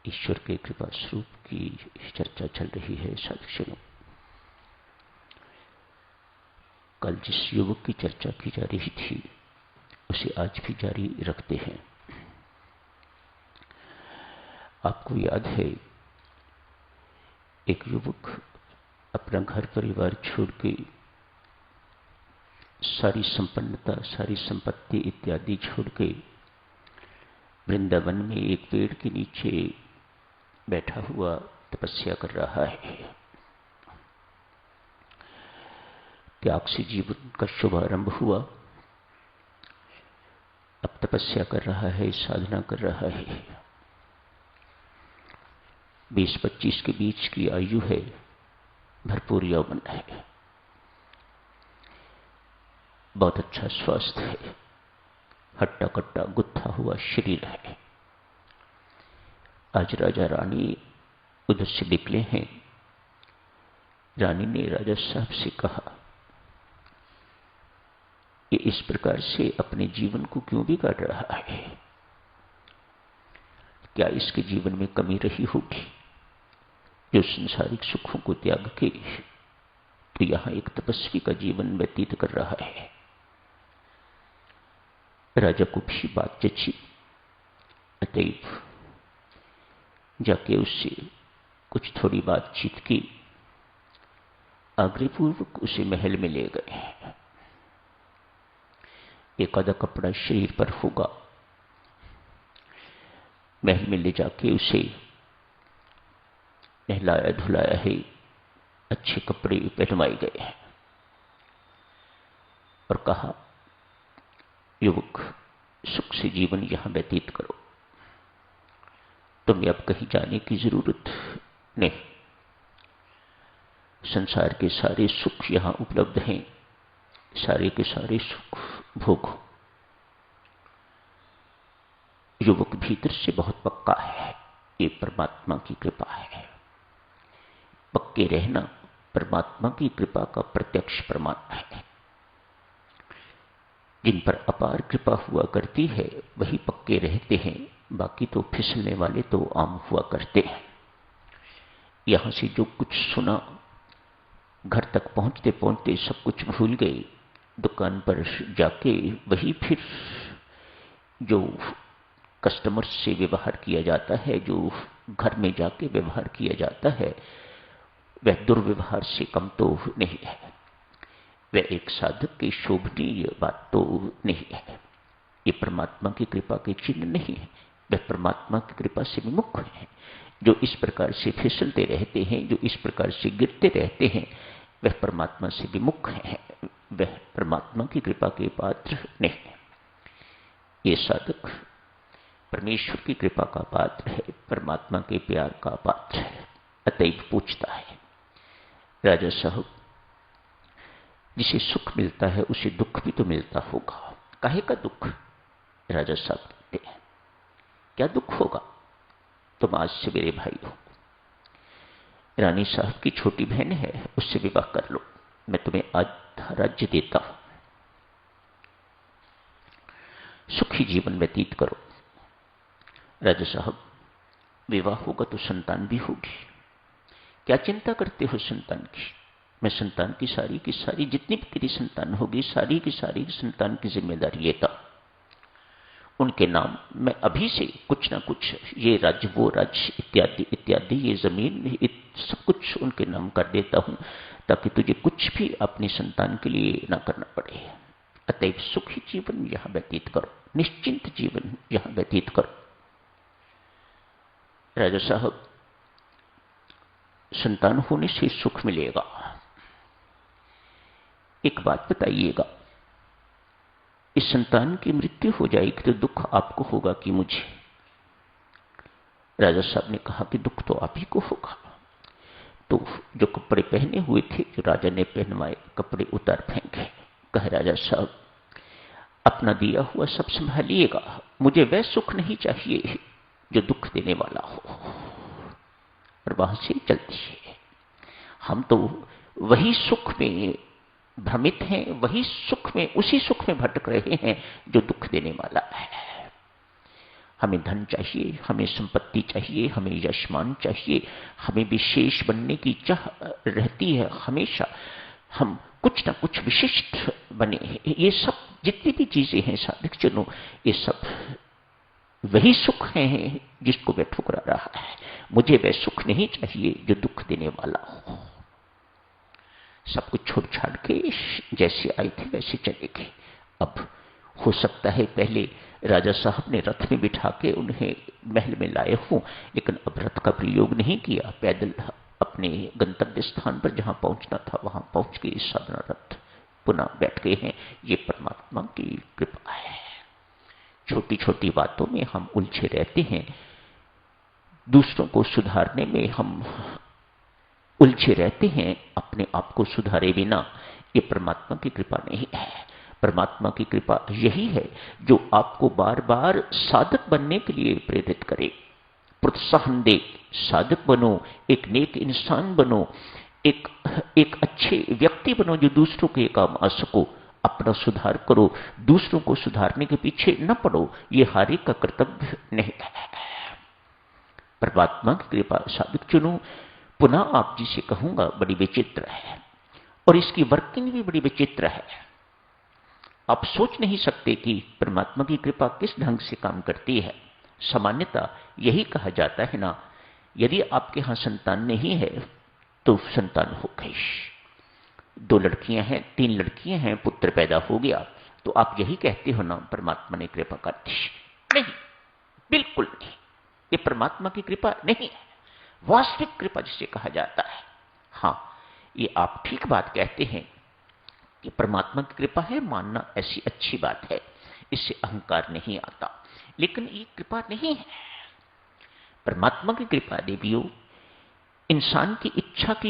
ईश्वर के कृपा स्वरूप की चर्चा चल रही है साधुजनों। कल जिस युवक की चर्चा की जा रही थी उसे आज भी जारी रखते हैं। आपको याद है, एक युवक अपना घर परिवार छोड़ के सारी संपन्नता, सारी संपत्ति इत्यादि छोड़ के वृंदावन में एक पेड़ के नीचे बैठा हुआ तपस्या कर रहा है। त्याग से जीवन का शुभारंभ हुआ। अब तपस्या कर रहा है, साधना कर रहा है। 20-25 के बीच की आयु है, भरपूर यौवन है, बहुत अच्छा स्वास्थ्य है, हट्टा कट्टा गुत्था हुआ शरीर है। आज राजा रानी उधर से निकले हैं। रानी ने राजा साहब से कहा, ये इस प्रकार से अपने जीवन को क्यों बिगाड़ रहा है? क्या इसके जीवन में कमी रही होगी जो संसारिक सुखों को त्याग के तो यहां एक तपस्वी का जीवन व्यतीत कर रहा है? राजा को भी बात जची। अतएव जाके उससे कुछ थोड़ी बातचीत की, आग्रहपूर्वक उसे महल में ले गए। एक आधा कपड़ा शरीर पर होगा। महल में ले जाके उसे नहलाया धुलाया है, अच्छे कपड़े पहनवाए गए हैं और कहा, युवक, सुख से जीवन यहां व्यतीत करो, तुम्हें अब कहीं जाने की जरूरत नहीं। संसार के सारे सुख यहां उपलब्ध हैं, सारे के सारे सुख भोगो। युवक भीतर से बहुत पक्का है, ये परमात्मा की कृपा है। पक्के रहना परमात्मा की कृपा का प्रत्यक्ष प्रमाण है। जिन पर अपार कृपा हुआ करती है वही पक्के रहते हैं, बाकी तो फिसलने वाले तो आम हुआ करते हैं। यहां से जो कुछ सुना, घर तक पहुंचते पहुंचते सब कुछ भूल गए। दुकान पर जाके वही फिर जो कस्टमर से व्यवहार किया जाता है, जो घर में जाके व्यवहार किया जाता है, वह दुर्व्यवहार से कम तो नहीं है। वह एक साधक की शोभनीय बात तो नहीं है। ये परमात्मा की कृपा के चिन्ह नहीं है। वह परमात्मा की कृपा से विमुख है। जो इस प्रकार से फिसलते रहते हैं, जो इस प्रकार से गिरते रहते हैं, वह परमात्मा से विमुख है। वह परमात्मा की कृपा के पात्र नहीं है। ये साधक परमेश्वर की कृपा का पात्र है, परमात्मा के प्यार का पात्र है। अतएव पूछता है, राजा साहब, जिसे सुख मिलता है उसे दुख भी तो मिलता होगा, काहे का दुख? राजा साहब कहते हैं, क्या दुख होगा? तुम आज से मेरे भाई हो। रानी साहब की छोटी बहन है, उससे विवाह कर लो, मैं तुम्हें आधा राज्य देता हूं, सुखी जीवन व्यतीत करो। राजा साहब, विवाह होगा तो संतान भी होगी, क्या चिंता करते हो संतान की? मैं संतान की सारी जितनी भी तेरी संतान होगी, सारी की सारी संतान की जिम्मेदारी लेता। उनके नाम मैं अभी से कुछ ना कुछ, ये राज्य वो राज्य इत्यादि इत्यादि, ये जमीन सब कुछ उनके नाम कर देता हूं, ताकि तुझे कुछ भी अपनी संतान के लिए ना करना पड़े। अतएव सुखी जीवन यहां व्यतीत करो, निश्चिंत जीवन यहां व्यतीत करो। राजा साहब, संतान होने से सुख मिलेगा, एक बात बताइएगा, इस संतान की मृत्यु हो जाएगी तो दुख आपको होगा कि मुझे? राजा साहब ने कहा कि दुख तो आप ही को होगा। तो जो कपड़े पहने हुए थे, जो राजा ने पहनवाए, कपड़े उतार फेंके। कहे, राजा साहब, अपना दिया हुआ सब संभालिएगा, मुझे वह सुख नहीं चाहिए जो दुख देने वाला हो। और वहां से चल दिए। हम तो वही सुख में भ्रमित हैं, वही सुख में, उसी सुख में भटक रहे हैं जो दुख देने वाला है। हमें धन चाहिए, हमें संपत्ति चाहिए, हमें यशमान चाहिए, हमें विशेष बनने की चाह रहती है हमेशा। हम कुछ ना कुछ विशिष्ट बने। ये सब जितनी भी चीजें हैं साधक जनों, ये सब वही सुख है जिसको वह ठुकरा रहा है। मुझे वह सुख नहीं चाहिए जो दुख देने वाला हो। सब कुछ छोड़ छाड़ के जैसे आए थे वैसे चले गए। अब हो सकता है पहले राजा साहब ने रथ में बिठा के उन्हें महल में लाए हों, लेकिन अब रथ का प्रयोग नहीं किया, पैदल अपने गंतव्य स्थान पर जहां पहुंचना था वहां पहुंच के साधना रथ पुनः बैठ गए हैं। ये परमात्मा की कृपा है। छोटी छोटी बातों में हम उलझे रहते हैं, दूसरों को सुधारने में हम उलझे रहते हैं, अपने आप को सुधारे बिना। ये परमात्मा की कृपा नहीं है। परमात्मा की कृपा यही है जो आपको बार बार साधक बनने के लिए प्रेरित करे, प्रोत्साहन दे। साधक बनो, एक नेक इंसान बनो, एक अच्छे व्यक्ति बनो जो दूसरों के काम आ सको। अपना सुधार करो, दूसरों को सुधारने के पीछे न पड़ो। ये हर एक का कर्तव्य नहीं है। परमात्मा की कृपा साधक चुनो। पुनः आप जिसे कहूंगा बड़ी विचित्र है, और इसकी वर्किंग भी बड़ी विचित्र है। आप सोच नहीं सकते कि परमात्मा की कृपा किस ढंग से काम करती है। सामान्यतः यही कहा जाता है ना, यदि आपके यहां संतान नहीं है तो संतान हो गई। 2 लड़कियां हैं, 3 लड़कियां हैं, पुत्र पैदा हो गया, तो आप यही कहते हो ना परमात्मा ने कृपा कर दी। नहीं, बिल्कुल नहीं। ये परमात्मा की कृपा नहीं है। वास्तविक कृपा जिसे कहा जाता है, हां, ये आप ठीक बात कहते हैं कि परमात्मा की कृपा है, मानना ऐसी अच्छी बात है, इससे अहंकार नहीं आता। लेकिन ये कृपा नहीं है। परमात्मा की कृपा देवियों इंसान की इच्छा की